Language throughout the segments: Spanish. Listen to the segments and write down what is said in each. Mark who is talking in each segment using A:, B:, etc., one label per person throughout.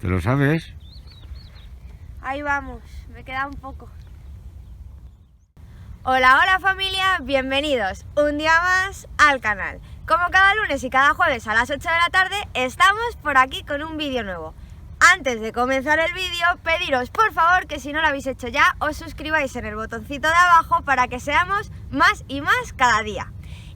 A: ¿Te lo sabes?
B: Ahí vamos, me queda un poco. Hola, hola familia, bienvenidos un día más al canal. Como cada lunes y cada jueves a las 8 de la tarde, estamos por aquí con un vídeo nuevo. Antes de comenzar el vídeo, pediros por favor que si no lo habéis hecho ya, os suscribáis en el botoncito de abajo para que seamos más y más cada día.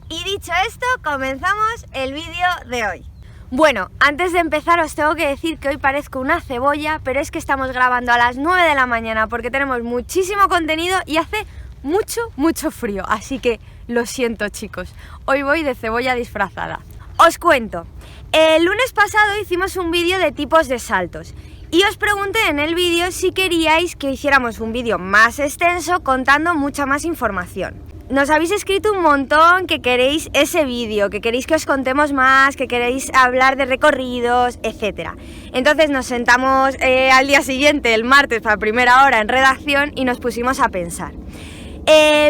B: Y dicho esto, comenzamos el vídeo de hoy. Bueno, antes de empezar os tengo que decir que hoy parezco una cebolla, pero es que estamos grabando a las 9 de la mañana porque tenemos muchísimo contenido y hace mucho frío, así que lo siento chicos, hoy voy de cebolla disfrazada. Os cuento, el lunes pasado hicimos un vídeo de tipos de saltos y os pregunté en el vídeo si queríais que hiciéramos un vídeo más extenso contando mucha más información. Nos habéis escrito un montón que queréis ese vídeo, que queréis que os contemos más, que queréis hablar de recorridos, etc. Entonces nos sentamos al día siguiente, el martes, a primera hora en redacción y nos pusimos a pensar.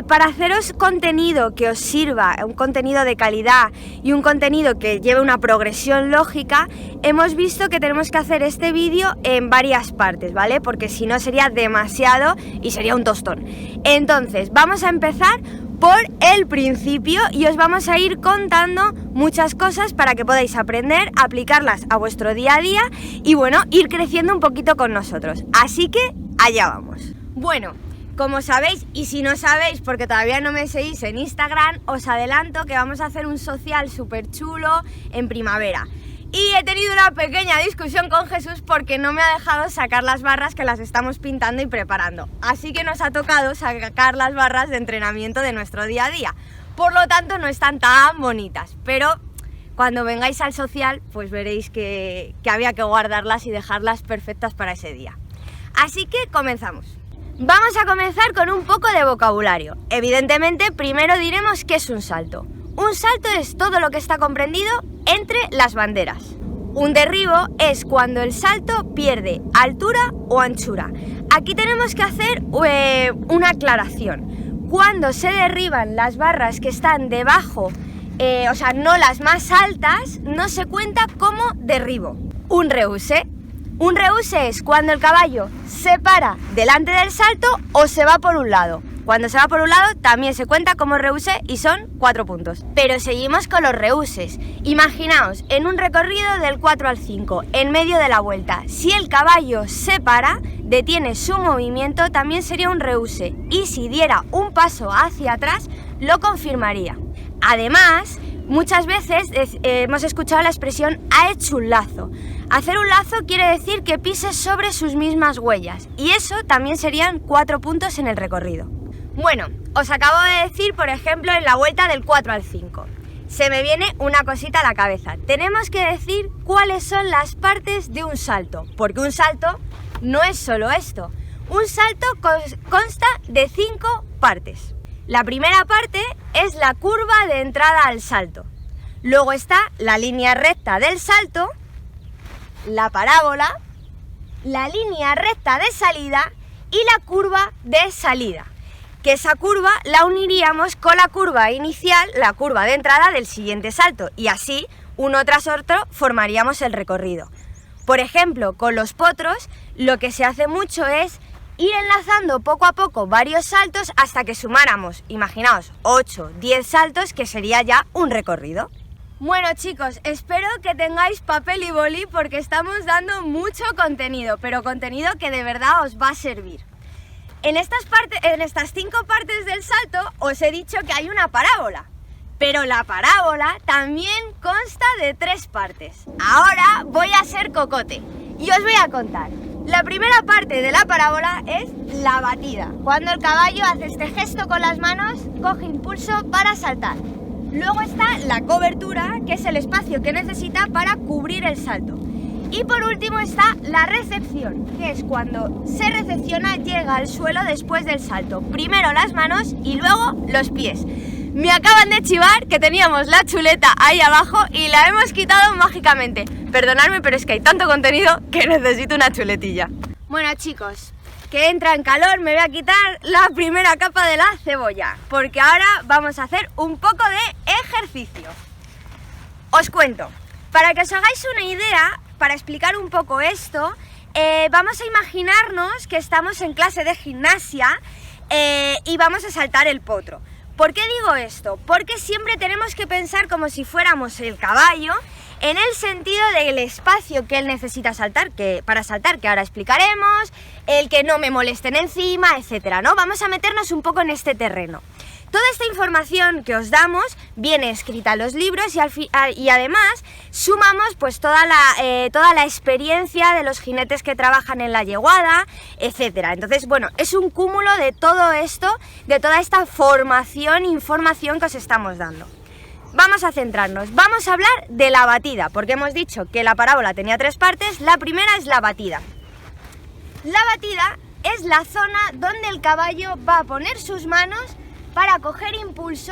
B: Para haceros contenido que os sirva, un contenido de calidad y un contenido que lleve una progresión lógica, hemos visto que tenemos que hacer este vídeo en varias partes, ¿vale? Porque si no sería demasiado y sería un tostón. Entonces, vamos a empezar por el principio y os vamos a ir contando muchas cosas para que podáis aprender, aplicarlas a vuestro día a día y bueno, ir creciendo un poquito con nosotros. Así que allá vamos. Bueno, como sabéis, y si no sabéis porque todavía no me seguís en Instagram, os adelanto que vamos a hacer un social súper chulo en primavera. Y he tenido una pequeña discusión con Jesús porque no me ha dejado sacar las barras que las estamos pintando y preparando. Así que nos ha tocado sacar las barras de entrenamiento de nuestro día a día. Por lo tanto, no están tan bonitas, pero cuando vengáis al social, pues veréis que había que guardarlas y dejarlas perfectas para ese día. Así que comenzamos. Vamos a comenzar con un poco de vocabulario. Evidentemente, primero diremos qué es un salto. Un salto es todo lo que está comprendido entre las banderas. Un derribo es cuando el salto pierde altura o anchura. Aquí tenemos que hacer una aclaración. Cuando se derriban las barras que están debajo, o sea, no las más altas, no se cuenta como derribo. Un reúse. Un reúse es cuando el caballo se para delante del salto o se va por un lado. Cuando se va por un lado también se cuenta como reúse y son 4 puntos. Pero seguimos con los reúses. Imaginaos en un recorrido del 4 al 5, en medio de la vuelta. Si el caballo se para, detiene su movimiento, también sería un reúse. Y si diera un paso hacia atrás, lo confirmaría. Además, muchas veces hemos escuchado la expresión ha hecho un lazo. Hacer un lazo quiere decir que pises sobre sus mismas huellas y eso también serían 4 puntos en el recorrido. Bueno, os acabo de decir, por ejemplo, en la vuelta del 4 al 5. Se me viene una cosita a la cabeza. Tenemos que decir cuáles son las partes de un salto, porque un salto no es solo esto. Un salto consta de 5 partes. La primera parte es la curva de entrada al salto. Luego está la línea recta del salto, la parábola, la línea recta de salida y la curva de salida. Que esa curva la uniríamos con la curva inicial, la curva de entrada del siguiente salto y así, uno tras otro, formaríamos el recorrido. Por ejemplo, con los potros, lo que se hace mucho es ir enlazando poco a poco varios saltos hasta que sumáramos, imaginaos, 8, 10 saltos, que sería ya un recorrido. Bueno chicos, espero que tengáis papel y boli porque estamos dando mucho contenido, pero contenido que de verdad os va a servir. En estas 5 partes del salto os he dicho que hay una parábola, pero la parábola también consta de 3 partes. Ahora voy a ser cocote y os voy a contar. La primera parte de la parábola es la batida, cuando el caballo hace este gesto con las manos, coge impulso para saltar. Luego está la cobertura, que es el espacio que necesita para cubrir el salto. Y por último está la recepción, que es cuando se recepciona, llega al suelo después del salto. Primero las manos y luego los pies. Me acaban de chivar que teníamos la chuleta ahí abajo y la hemos quitado mágicamente. Perdonadme, pero es que hay tanto contenido que necesito una chuletilla. Bueno chicos, que entra en calor, me voy a quitar la primera capa de la cebolla, porque ahora vamos a hacer un poco de ejercicio. Os cuento, para que os hagáis una idea, para explicar un poco esto, vamos a imaginarnos que estamos en clase de gimnasia y vamos a saltar el potro. ¿Por qué digo esto? Porque siempre tenemos que pensar como si fuéramos el caballo, en el sentido del espacio que él necesita para saltar, que ahora explicaremos, el que no me molesten encima, etcétera, ¿no? Vamos a meternos un poco en este terreno. Toda esta información que os damos viene escrita en los libros y además sumamos pues toda la experiencia de los jinetes que trabajan en la yeguada, etcétera. Entonces, bueno, es un cúmulo de todo esto, de toda esta información que os estamos dando. Vamos a centrarnos, vamos a hablar de la batida, porque hemos dicho que la parábola tenía 3 partes. La primera es la batida. La batida es la zona donde el caballo va a poner sus manos para coger impulso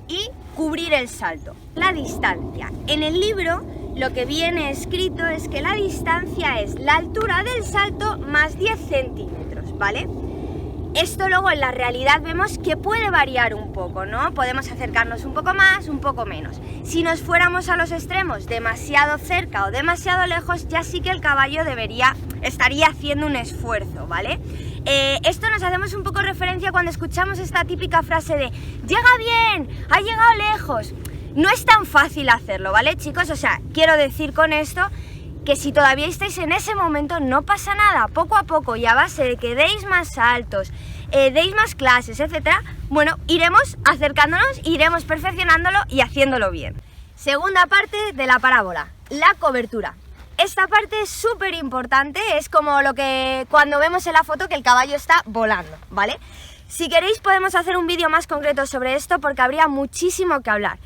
B: y cubrir el salto. La distancia. En el libro lo que viene escrito es que la distancia es la altura del salto más 10 centímetros, ¿vale? Esto luego en la realidad vemos que puede variar un poco, ¿no? Podemos acercarnos un poco más, un poco menos. Si nos fuéramos a los extremos demasiado cerca o demasiado lejos, ya sí que el caballo estaría haciendo un esfuerzo, ¿vale? Esto nos hacemos un poco referencia cuando escuchamos esta típica frase de «llega bien, ha llegado lejos». No es tan fácil hacerlo, ¿vale, chicos? O sea, quiero decir con esto que si todavía estáis en ese momento no pasa nada, poco a poco y a base de que deis más saltos, deis más clases, etcétera, bueno, iremos acercándonos, iremos perfeccionándolo y haciéndolo bien. Segunda parte de la parábola, la cobertura. Esta parte es súper importante, es como lo que cuando vemos en la foto que el caballo está volando, ¿vale? Si queréis podemos hacer un vídeo más concreto sobre esto porque habría muchísimo que hablar.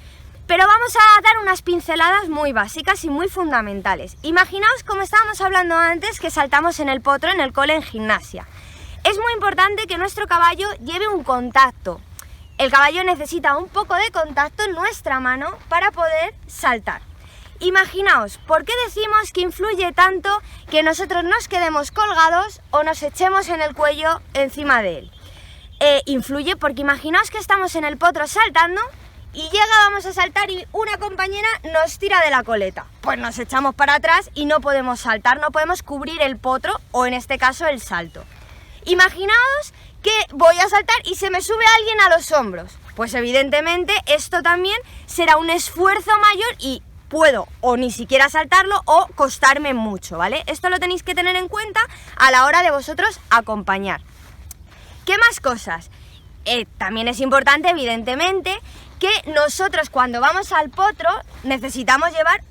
B: Pero vamos a dar unas pinceladas muy básicas y muy fundamentales. Imaginaos como estábamos hablando antes que saltamos en el potro en el cole en gimnasia. Es muy importante que nuestro caballo lleve un contacto. El caballo necesita un poco de contacto en nuestra mano para poder saltar. Imaginaos, ¿por qué decimos que influye tanto que nosotros nos quedemos colgados o nos echemos en el cuello encima de él? Influye porque imaginaos que estamos en el potro saltando y vamos a saltar y una compañera nos tira de la coleta. Pues nos echamos para atrás y no podemos saltar, no podemos cubrir el potro o en este caso el salto. Imaginaos que voy a saltar y se me sube alguien a los hombros. Pues evidentemente esto también será un esfuerzo mayor y puedo o ni siquiera saltarlo o costarme mucho, ¿vale? Esto lo tenéis que tener en cuenta a la hora de vosotros acompañar. ¿Qué más cosas? También es importante, evidentemente, que nosotros cuando vamos al potro necesitamos llevar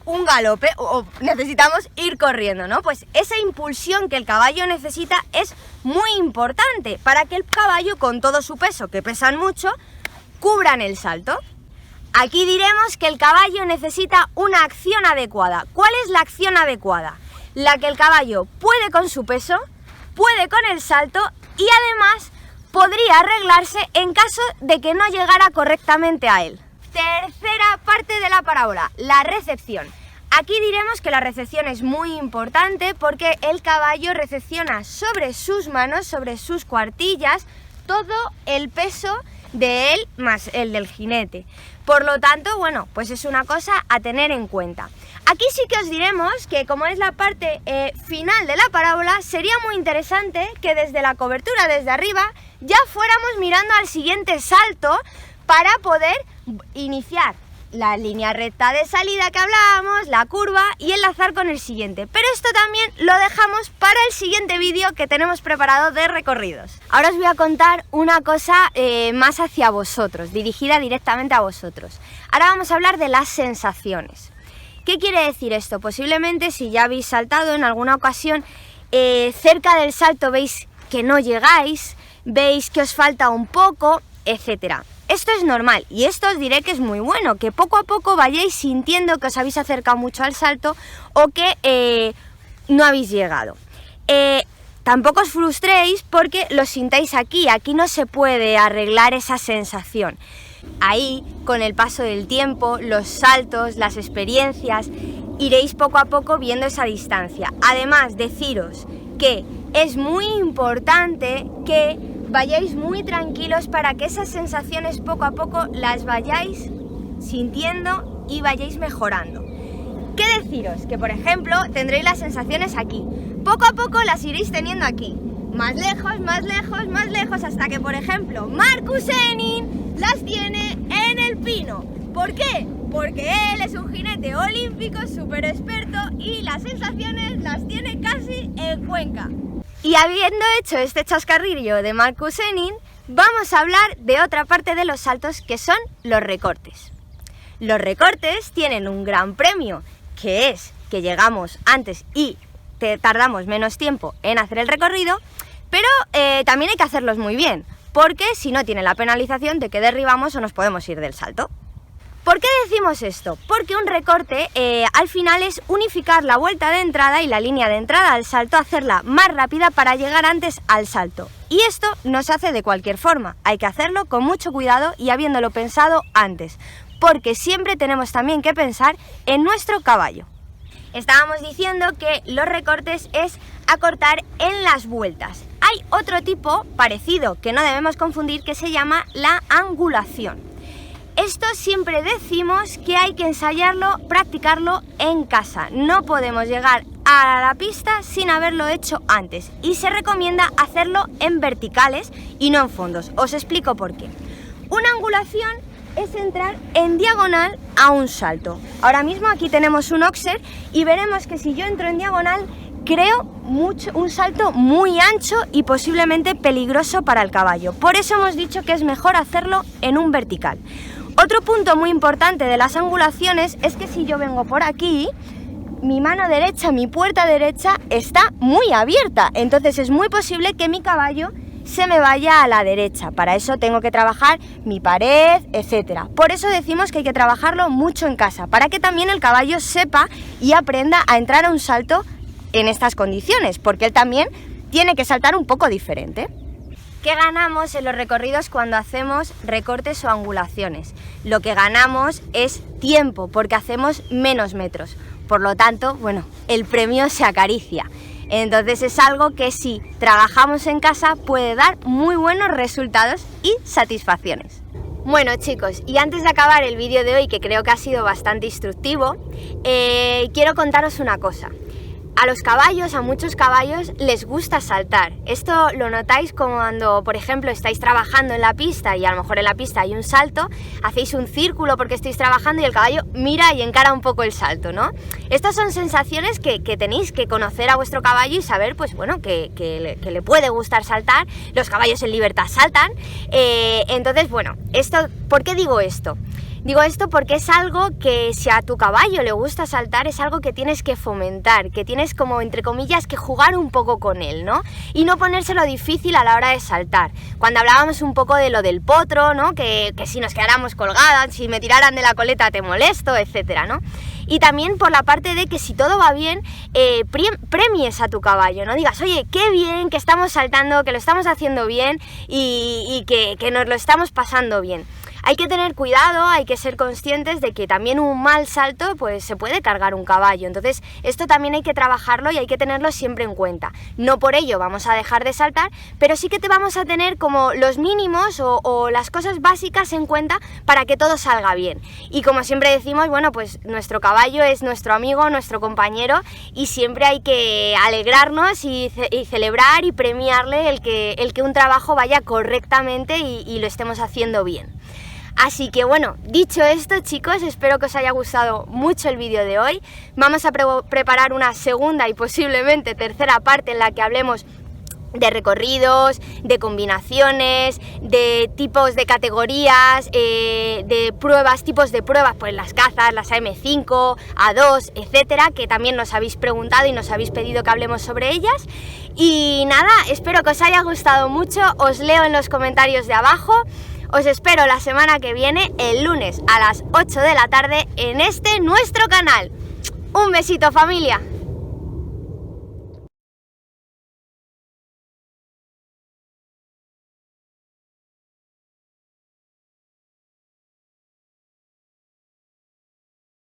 B: un galope o necesitamos ir corriendo, ¿no? Pues esa impulsión que el caballo necesita es muy importante para que el caballo con todo su peso, que pesan mucho, cubran el salto. Aquí diremos que el caballo necesita una acción adecuada. ¿Cuál es la acción adecuada? La que el caballo puede con su peso, puede con el salto y además podría arreglarse en caso de que no llegara correctamente a él. Tercera parte de la parábola, la recepción. Aquí diremos que la recepción es muy importante porque el caballo recepciona sobre sus manos, sobre sus cuartillas, todo el peso de él más el del jinete. Por lo tanto, bueno, pues es una cosa a tener en cuenta. Aquí sí que os diremos que como es la parte final de la parábola, sería muy interesante que desde la cobertura, desde arriba, ya fuéramos mirando al siguiente salto para poder iniciar la línea recta de salida que hablábamos, la curva y enlazar con el siguiente. Pero esto también lo dejamos para el siguiente vídeo que tenemos preparado de recorridos. Ahora os voy a contar una cosa más hacia vosotros, dirigida directamente a vosotros. Ahora vamos a hablar de las sensaciones. ¿Qué quiere decir esto? Posiblemente si ya habéis saltado en alguna ocasión, cerca del salto veis que no llegáis, veis que os falta un poco, etcétera. Esto es normal y esto os diré que es muy bueno, que poco a poco vayáis sintiendo que os habéis acercado mucho al salto o que no habéis llegado. Tampoco os frustréis porque lo sintáis aquí no se puede arreglar esa sensación. Ahí, con el paso del tiempo, los saltos, las experiencias, iréis poco a poco viendo esa distancia. Además, deciros que es muy importante que vayáis muy tranquilos para que esas sensaciones poco a poco las vayáis sintiendo y vayáis mejorando. ¿Qué deciros que, por ejemplo, tendréis las sensaciones aquí. Poco a poco las iréis teniendo aquí. Más lejos, más lejos, más lejos, hasta que, por ejemplo, Marcus Henning las tiene en el pino. ¿Por qué? Porque él es un jinete olímpico súper experto y las sensaciones las tiene casi en Cuenca. Y habiendo hecho este chascarrillo de Marcus Henning, vamos a hablar de otra parte de los saltos, que son los recortes. Los recortes tienen un gran premio, que es que llegamos antes y tardamos menos tiempo en hacer el recorrido, pero también hay que hacerlos muy bien, porque si no tiene la penalización de que derribamos o nos podemos ir del salto. ¿Por qué decimos esto? Porque un recorte al final es unificar la vuelta de entrada y la línea de entrada al salto, hacerla más rápida para llegar antes al salto. Y esto no se hace de cualquier forma, hay que hacerlo con mucho cuidado y habiéndolo pensado antes, porque siempre tenemos también que pensar en nuestro caballo. Estábamos diciendo que los recortes es acortar en las vueltas. Hay otro tipo parecido que no debemos confundir, que se llama la angulación. Esto siempre decimos que hay que ensayarlo, practicarlo en casa. No podemos llegar a la pista sin haberlo hecho antes y se recomienda hacerlo en verticales y no en fondos. Os explico por qué. Una angulación es entrar en diagonal a un salto. Ahora mismo aquí tenemos un oxer y veremos que si yo entro en diagonal creo un salto muy ancho y posiblemente peligroso para el caballo. Por eso hemos dicho que es mejor hacerlo en un vertical. Otro punto muy importante de las angulaciones es que si yo vengo por aquí, mi mano derecha, mi puerta derecha está muy abierta, entonces es muy posible que mi caballo se me vaya a la derecha. Para eso tengo que trabajar mi pared, etc. Por eso decimos que hay que trabajarlo mucho en casa, para que también el caballo sepa y aprenda a entrar a un salto en estas condiciones, porque él también tiene que saltar un poco diferente. ¿Qué ganamos en los recorridos cuando hacemos recortes o angulaciones? Lo que ganamos es tiempo, porque hacemos menos metros. Por lo tanto, bueno, el premio se acaricia. Entonces es algo que si trabajamos en casa puede dar muy buenos resultados y satisfacciones. Bueno chicos, y antes de acabar el vídeo de hoy, que creo que ha sido bastante instructivo, quiero contaros una cosa. A los caballos, a muchos caballos, les gusta saltar. Esto lo notáis cuando, por ejemplo, estáis trabajando en la pista y a lo mejor en la pista hay un salto, hacéis un círculo porque estáis trabajando y el caballo mira y encara un poco el salto, ¿no? Estas son sensaciones que tenéis que conocer a vuestro caballo y saber, pues bueno, que le puede gustar saltar. Los caballos en libertad saltan. Entonces, bueno, ¿por qué digo esto? Digo esto porque es algo que si a tu caballo le gusta saltar es algo que tienes que fomentar, que tienes como entre comillas que jugar un poco con él, ¿no? Y no ponérselo difícil a la hora de saltar. Cuando hablábamos un poco de lo del potro, ¿no? Que si nos quedáramos colgadas, si me tiraran de la coleta te molesto, etcétera, ¿no? Y también por la parte de que si todo va bien, premies a tu caballo, ¿no? Digas, oye, qué bien que estamos saltando, que lo estamos haciendo bien y que nos lo estamos pasando bien. Hay que tener cuidado, hay que ser conscientes de que también un mal salto pues se puede cargar un caballo. Entonces esto también hay que trabajarlo y hay que tenerlo siempre en cuenta. No por ello vamos a dejar de saltar, pero sí que te vamos a tener como los mínimos o las cosas básicas en cuenta para que todo salga bien. Y como siempre decimos, bueno, pues nuestro caballo es nuestro amigo, nuestro compañero y siempre hay que alegrarnos y celebrar y premiarle el que un trabajo vaya correctamente y lo estemos haciendo bien. Así que bueno, dicho esto chicos, espero que os haya gustado mucho el vídeo de hoy. Vamos a preparar una segunda y posiblemente tercera parte en la que hablemos de recorridos, de combinaciones, de tipos de categorías, de pruebas, tipos de pruebas, pues las cazas, las AM5, A2, etcétera, que también nos habéis preguntado y nos habéis pedido que hablemos sobre ellas. Y nada, espero que os haya gustado mucho, os leo en los comentarios de abajo. Os espero la semana que viene, el lunes a las 8 de la tarde, en nuestro canal. Un besito familia.